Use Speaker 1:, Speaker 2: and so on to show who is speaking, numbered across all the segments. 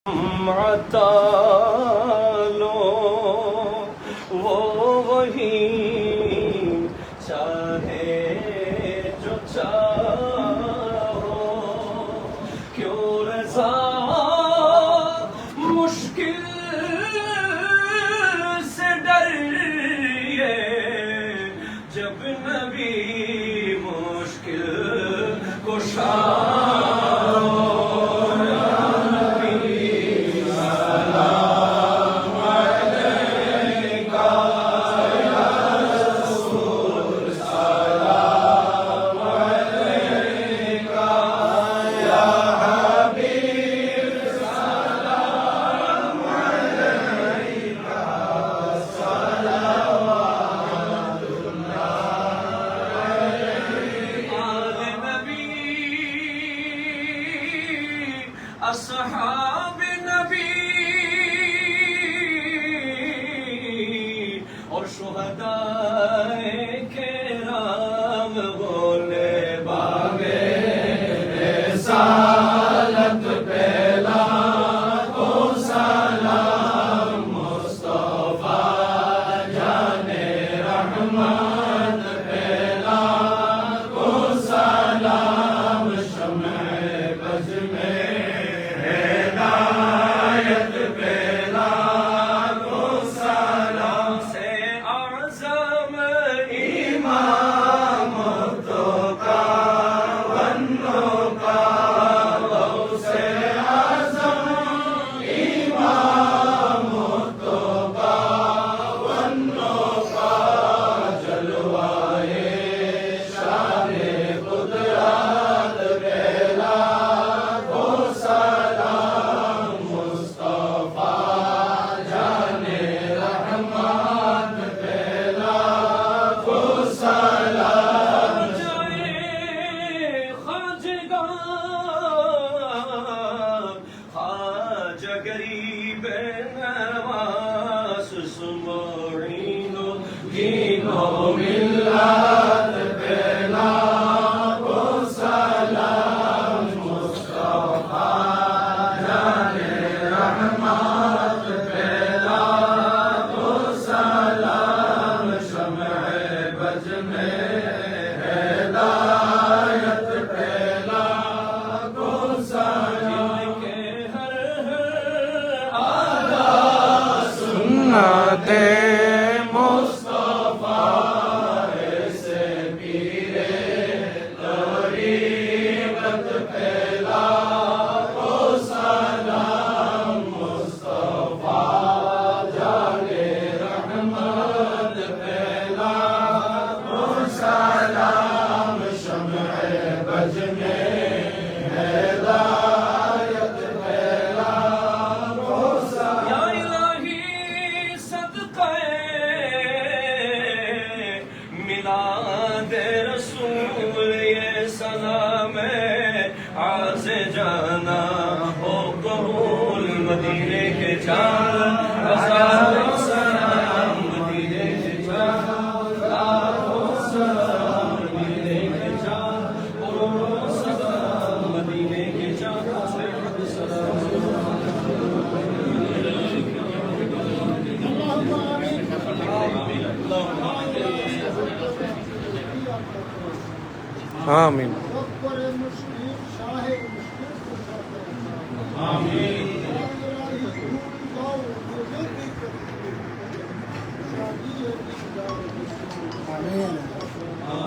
Speaker 1: عطا لو وہ وہی چاہے جو چاہو کیوں رضا مشکل سے ڈریے جب نبی مشکل کشا اصحاب نبی اور شہدائے کرام بولے باغے رسالت پہلا کو سلام مصطفیٰ جانے رحمت پہلا کو سلام شمع بز میں غریب نواز سمعین دین و ملت پہلا کو سلام مصطفیٰ جانے رحمت پہلا کو سلام شمع بز میں ہدایت پہلا کو سلام سنتے مصطفیٰ سے پیرے طریقت پہلا کو سلام مصطفیٰ جانے رحمت پہلا کو سلام شمع بز میں ہدایت پہلا کو سلام میلاد رسول یہ سلام آز جانا ہو قبول مدینے کے جان سلام مدینے کے جان سلام مدینے کے جان سلام مدینے کے جان آمین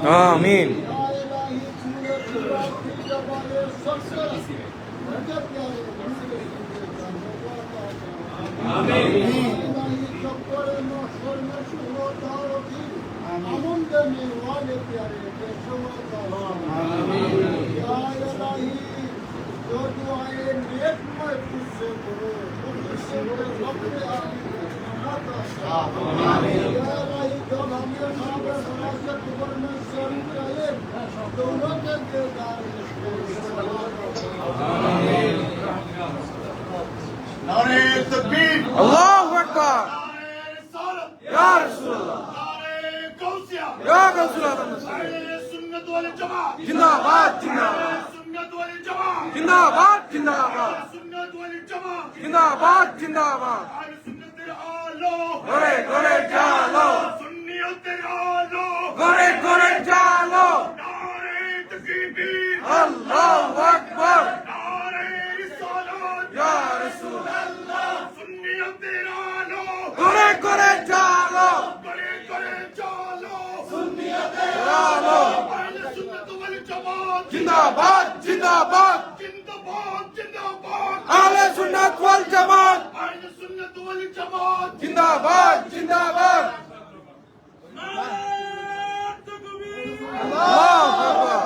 Speaker 1: آمین آمین اللہ اکبر یا رسول اللہ یا رسول اللہ زندہ باد زندہ
Speaker 2: সুন্নাত ওয়াল জামাত
Speaker 3: জিন্দাবাদ জিন্দাবাদ
Speaker 2: সুন্নাত ওয়াল জামাত
Speaker 3: জিন্দাবাদ জিন্দাবাদ
Speaker 2: আহলে সুন্নাতের আলো
Speaker 3: ঘরে ঘরে জালো
Speaker 2: সুন্নিয়তের আলো
Speaker 3: ঘরে ঘরে জালো
Speaker 2: নারে তাকবীর
Speaker 3: আল্লাহু আকবার
Speaker 2: নারে রিসালাত
Speaker 3: ইয়া রাসূলুল্লাহ
Speaker 2: সুন্নিয়তের আলো
Speaker 3: ঘরে ঘরে জালো
Speaker 2: করে করে চলো
Speaker 3: সুন্নিয়তের আলো
Speaker 2: আহলে সুন্নাত ওয়াল জামাত
Speaker 3: জিন্দাবাদ জিন্দাবাদ
Speaker 2: জিন্দাবাদ জিন্দাবাদ
Speaker 3: আহলে সুন্নাত ওয়াল জামাত
Speaker 2: আহলে সুন্নাত ওয়াল জামাত
Speaker 3: জিন্দাবাদ জিন্দাবাদ আল্লাহু আকবার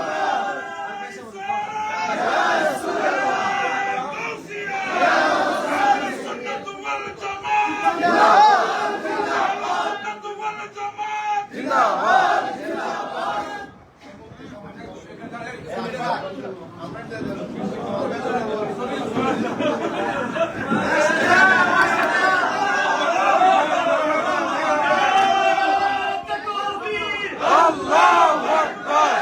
Speaker 3: জিন্দাবাদ আল্লাহু আকবার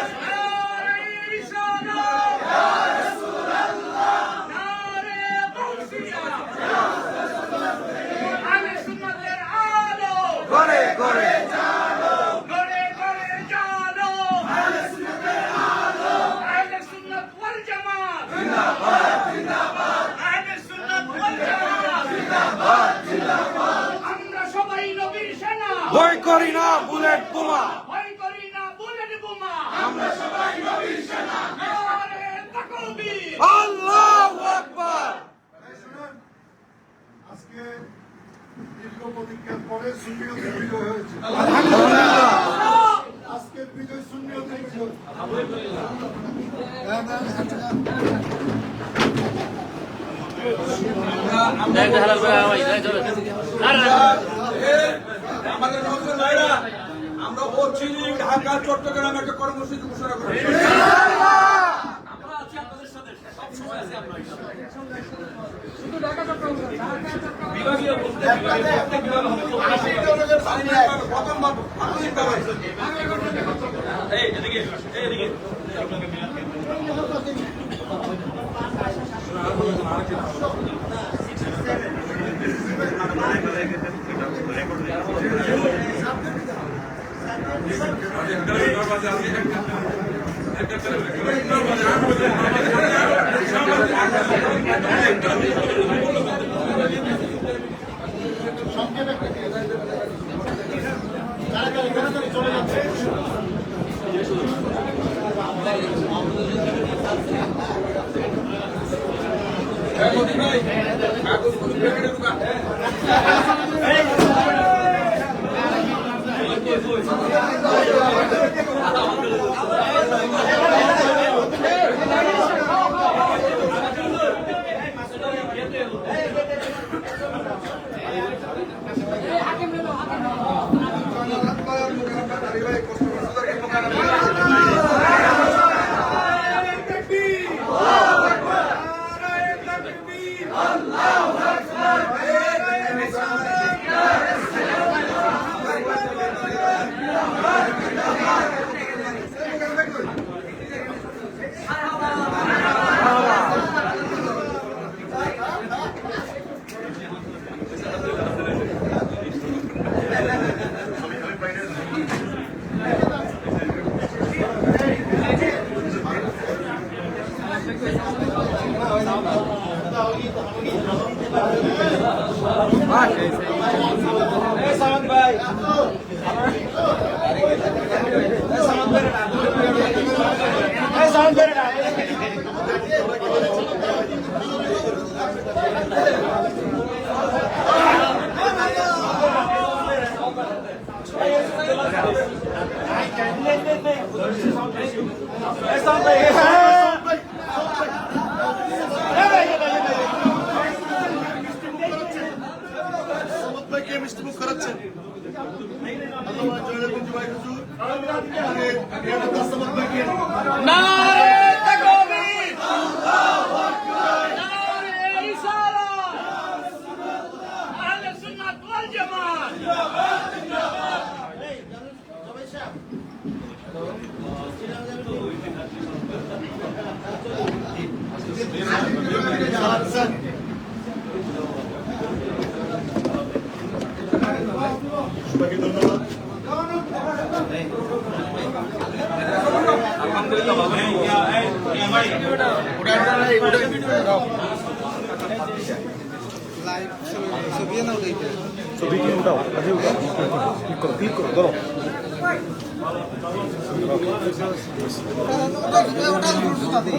Speaker 3: ঘরে ঘরে
Speaker 2: আমরা সবাই নবীর সেনা
Speaker 3: ভয় করি না বুলেট বোমা
Speaker 2: ভয় করি না বুলেট বোমা
Speaker 3: আমরা সবাই নবীর সেনা
Speaker 2: নারে তাকবীর
Speaker 3: আল্লাহু আকবার
Speaker 4: আজকে দীর্ঘ প্রতীক্ষার পরে সুন্নিয়তের বিজয় হয়েছে। আজকের বিজয় সুন্নিয়তের বিজয়।
Speaker 3: আমাদের নজর ভাইরা আমরা বলছি ঢাকা চট্টগ্রাম একটা কর্মসূচি ঘোষণা করি
Speaker 2: নারে তাকবীর আল্লাহু আকবার নারে রিসালাত আহলে সুন্নাত ওয়াল জামাত জিন্দাবাদ জিন্দাবাদ
Speaker 4: সবাইকে ধন্যবাদ।
Speaker 5: ছবি কি উঠাও আজকে উঠাও ক্লিক করো ধরো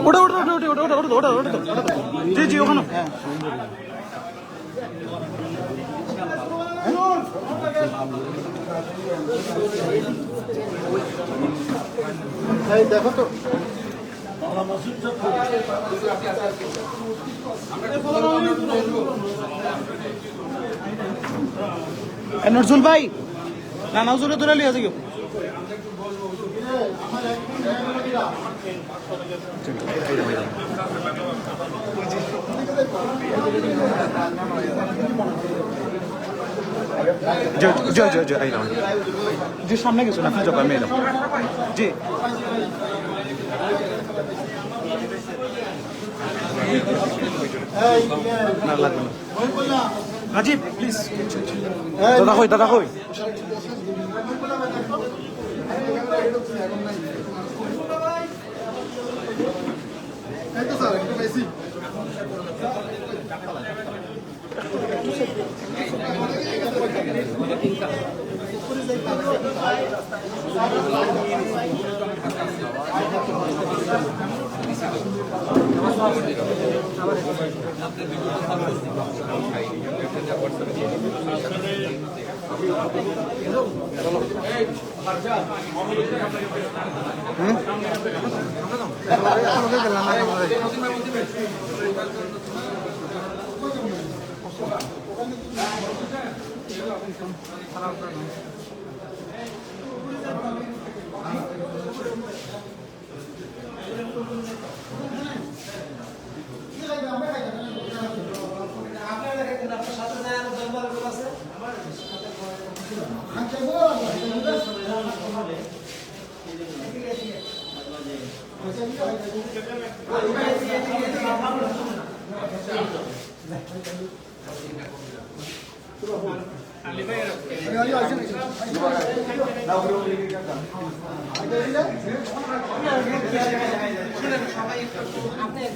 Speaker 5: ওটা ওটা ওটা ওটা ওটা ওটা ওটা ওটা ওটা জি জি ওখানে দেখো তো নজরুল ভাই না নজরুল ধরে লিয়ে যাও জি সামনে গেছো না যাবো আমি এলাম জি না লাগবে না রাজীব প্লিজ দাদা কই আপনি